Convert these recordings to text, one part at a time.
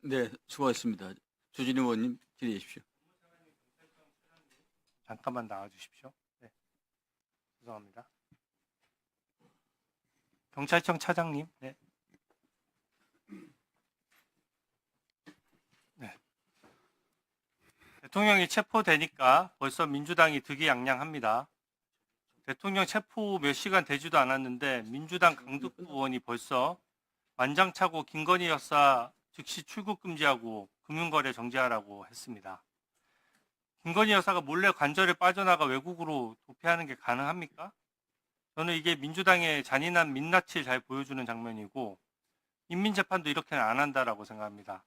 네, 수고하셨습니다. 조진희 의원님 질의해 주십시오. 잠깐만 나와주십시오. 네, 죄송합니다. 경찰청 차장님. 네. 네. 대통령이 체포되니까 벌써 민주당이 득이양양합니다. 대통령 체포 몇 시간 되지도 않았는데 민주당 강득구 의원이 벌써 만장차고 김건희 여사 즉시 출국 금지하고 금융거래 정지하라고 했습니다. 김건희 여사가 몰래 관절에 빠져나가 외국으로 도피하는 게 가능합니까? 저는 이게 민주당의 잔인한 민낯을 잘 보여주는 장면이고 인민재판도 이렇게는 안 한다라고 생각합니다.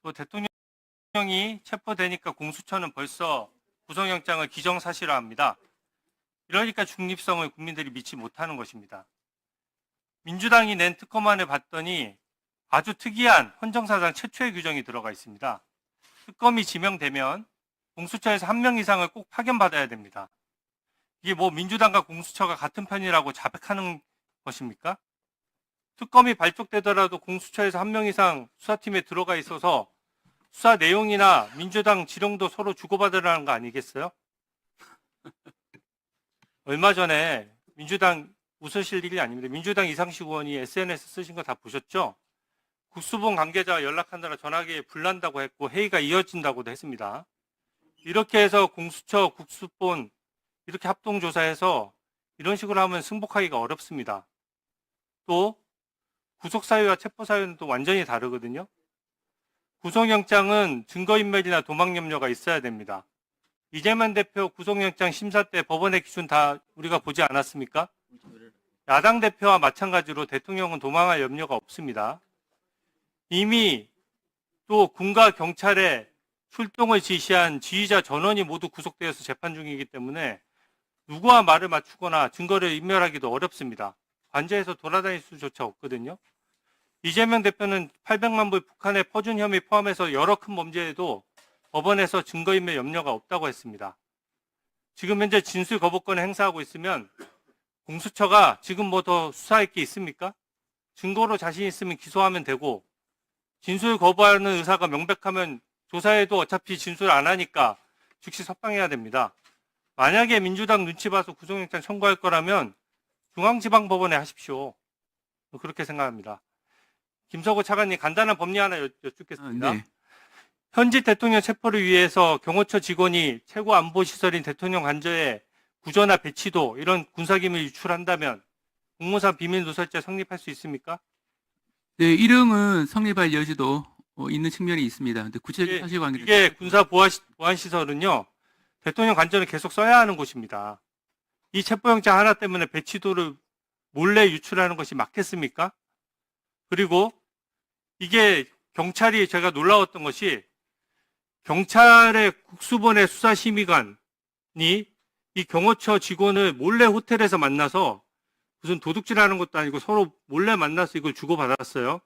또 대통령이 체포되니까 공수처는 벌써 구속영장을 기정사실화합니다. 이러니까 중립성을 국민들이 믿지 못하는 것입니다. 민주당이 낸 특검안을 봤더니 아주 특이한 헌정사상 최초의 규정이 들어가 있습니다. 특검이 지명되면 공수처에서 1명 이상을 꼭 파견받아야 됩니다. 이게 뭐 민주당과 공수처가 같은 편이라고 자백하는 것입니까? 특검이 발족되더라도 공수처에서 1명 이상 수사팀에 들어가 있어서 수사 내용이나 민주당 지령도 서로 주고받으라는 거 아니겠어요? 얼마 전에 민주당 웃으실 일이 아닙니다. 민주당 이상식 의원이 SNS 쓰신 거 다 보셨죠? 국수본 관계자와 연락하느라 전화기에 불난다고 했고 회의가 이어진다고도 했습니다. 이렇게 해서 공수처, 국수본 이렇게 합동조사해서 이런 식으로 하면 승복하기가 어렵습니다. 또 구속사유와 체포사유는 또 완전히 다르거든요. 구속영장은 증거인멸이나 도망염려가 있어야 됩니다. 이재명 대표 구속영장 심사 때 법원의 기준 다 우리가 보지 않았습니까? 야당 대표와 마찬가지로 대통령은 도망할 염려가 없습니다. 이미 또 군과 경찰의 출동을 지시한 지휘자 전원이 모두 구속되어서 재판 중이기 때문에 누구와 말을 맞추거나 증거를 인멸하기도 어렵습니다. 관저에서 돌아다닐 수조차 없거든요. 이재명 대표는 800만 불 북한에 퍼준 혐의 포함해서 여러 큰 범죄에도 법원에서 증거인멸 염려가 없다고 했습니다. 지금 현재 진술 거부권을 행사하고 있으면 공수처가 지금 뭐 더 수사할 게 있습니까? 증거로 자신 있으면 기소하면 되고 진술 거부하는 의사가 명백하면 조사에도 어차피 진술 안 하니까 즉시 석방해야 됩니다. 만약에 민주당 눈치 봐서 구속영장 청구할 거라면 중앙지방법원에 하십시오. 그렇게 생각합니다. 김석호 차관님 간단한 법리 하나 여쭙겠습니다. 네. 현직 대통령 체포를 위해서 경호처 직원이 최고 안보시설인 대통령 관저에 구조나 배치도 이런 군사기밀 유출한다면 공무상 비밀 누설죄 성립할 수 있습니까? 네, 일형은 성립할 여지도 있는 측면이 있습니다. 근데 구체적 사실관계는 이게 군사 보안 시설은요 대통령 관저는 계속 써야 하는 곳입니다. 이 체포영장 하나 때문에 배치도를 몰래 유출하는 것이 맞겠습니까? 그리고 이게 경찰이 제가 놀라웠던 것이 경찰의 국수본의 수사심의관이 이 경호처 직원을 몰래 호텔에서 만나서 무슨 도둑질하는 것도 아니고 서로 몰래 만나서 이걸 주고받았어요.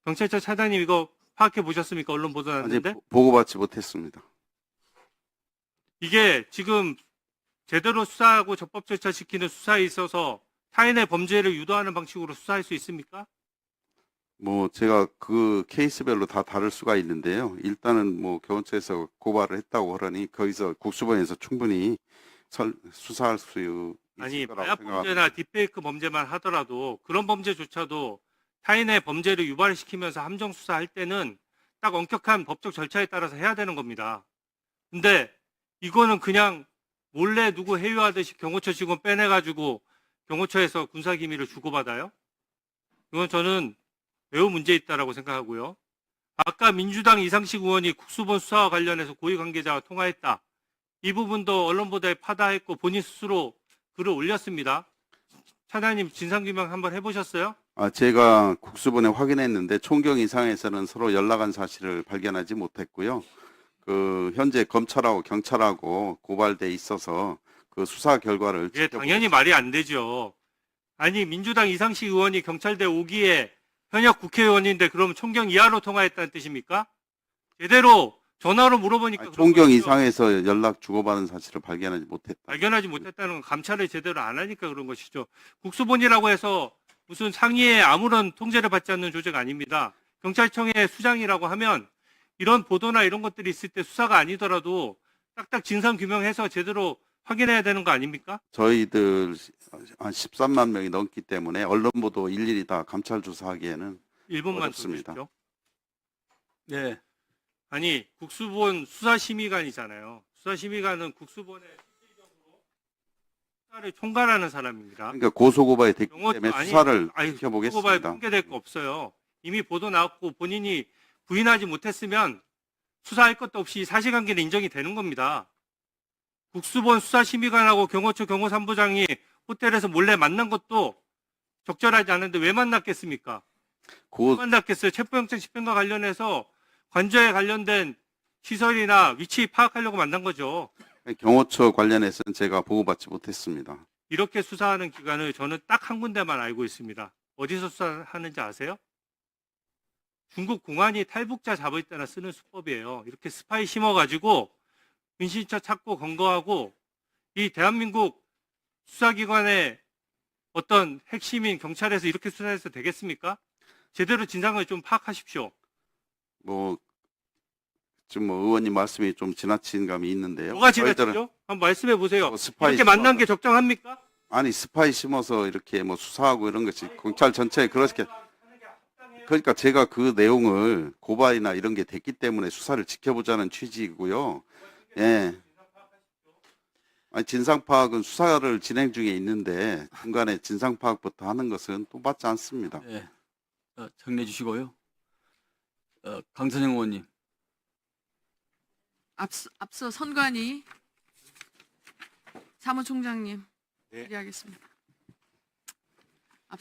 경찰청 차장님 이거 파악해 보셨습니까? 언론 보도 났는데. 아직 보고받지 못했습니다. 이게 지금 제대로 수사하고 적법 절차 지키는 수사에 있어서 타인의 범죄를 유도하는 방식으로 수사할 수 있습니까? 뭐 제가 그 케이스별로 다 다를 수가 있는데요. 일단은 뭐 경호처에서 고발을 했다고 하니 거기서 국수본에서 충분히 수사할 수 아니 있을 거라고 마약 생각합니다. 범죄나 딥페이크 범죄만 하더라도 그런 범죄조차도 타인의 범죄를 유발시키면서 함정 수사할 때는 딱 엄격한 법적 절차에 따라서 해야 되는 겁니다. 근데 이거는 그냥 몰래 누구 회유하듯이 경호처 직원 빼내가지고 경호처에서 군사기밀을 주고받아요? 이건 저는 매우 문제 있다라고 생각하고요. 아까 민주당 이상식 의원이 국수본 수사와 관련해서 고위 관계자와 통화했다. 이 부분도 언론 보도에 파다했고 본인 스스로 글을 올렸습니다. 차장님 진상규명 한번 해보셨어요? 제가 국수본에 확인했는데 총경 이상에서는 서로 연락한 사실을 발견하지 못했고요. 그 현재 검찰하고 경찰하고 고발돼 있어서 그 수사 결과를 이게 당연히 말이 안 되죠. 아니 민주당 이상식 의원이 경찰대 5기에 현역 국회의원인데 그러면 총경 이하로 통화했다는 뜻입니까? 제대로 전화로 물어보니까 그런 총경 거죠. 이상에서 연락 주고받은 사실을 발견하지 못했다. 발견하지 못했다는 건 감찰을 제대로 안 하니까 그런 것이죠. 국수본이라고 해서 무슨 상위에 아무런 통제를 받지 않는 조직 아닙니다. 경찰청의 수장이라고 하면 이런 보도나 이런 것들이 있을 때 수사가 아니더라도 딱딱 진상 규명해서 제대로 확인해야 되는 거 아닙니까? 저희들 한 13만 명이 넘기 때문에 언론 보도 일일이 다 감찰 조사하기에는 1분만 더 어렵습니다. 주십시오. 네. 아니 국수본 수사심의관이잖아요. 수사심의관은 국수본의 실질적으로 수사를 총괄하는 사람입니다. 그러니까 고소고발이 됐기 영어- 때문에 아니, 수사를 고발 지켜보겠습니다. 핑계댈 거 없어요. 이미 보도 나왔고 본인이 부인하지 못했으면 수사할 것도 없이 사실관계는 인정이 되는 겁니다. 국수본 수사심의관하고 경호처 경호산부장이 호텔에서 몰래 만난 것도 적절하지 않은데 왜 만났겠습니까? 왜 만났겠어요? 체포영장 집행과 관련해서 관저에 관련된 시설이나 위치 파악하려고 만난 거죠. 경호처 관련해서는 제가 보고받지 못했습니다. 이렇게 수사하는 기관을 저는 딱 한 군데만 알고 있습니다. 어디서 수사하는지 아세요? 중국 공안이 탈북자 잡을 때나 쓰는 수법이에요. 이렇게 스파이 심어가지고 은신처 찾고 검거하고 이 대한민국 수사기관의 어떤 핵심인 경찰에서 이렇게 수사해서 되겠습니까? 제대로 진상을 좀 파악하십시오. 지금 의원님 말씀이 좀 지나친 감이 있는데요. 뭐가 저희들은 지나치죠? 한번 말씀해 보세요. 스파이 이렇게 만난 게 적정합니까? 아니 스파이 심어서 이렇게 수사하고 이런 것이 경찰 전체에 그렇게 그러니까 제가 그 내용을 고발이나 이런 게 됐기 때문에 수사를 지켜보자는 취지이고요. 예. 아니 진상 파악은 수사를 진행 중에 있는데 중간에 진상 파악부터 하는 것은 또 맞지 않습니다. 네. 정리해 주시고요. 강선영 의원님. 앞서 선관위 사무총장님 네. 질의하겠습니다.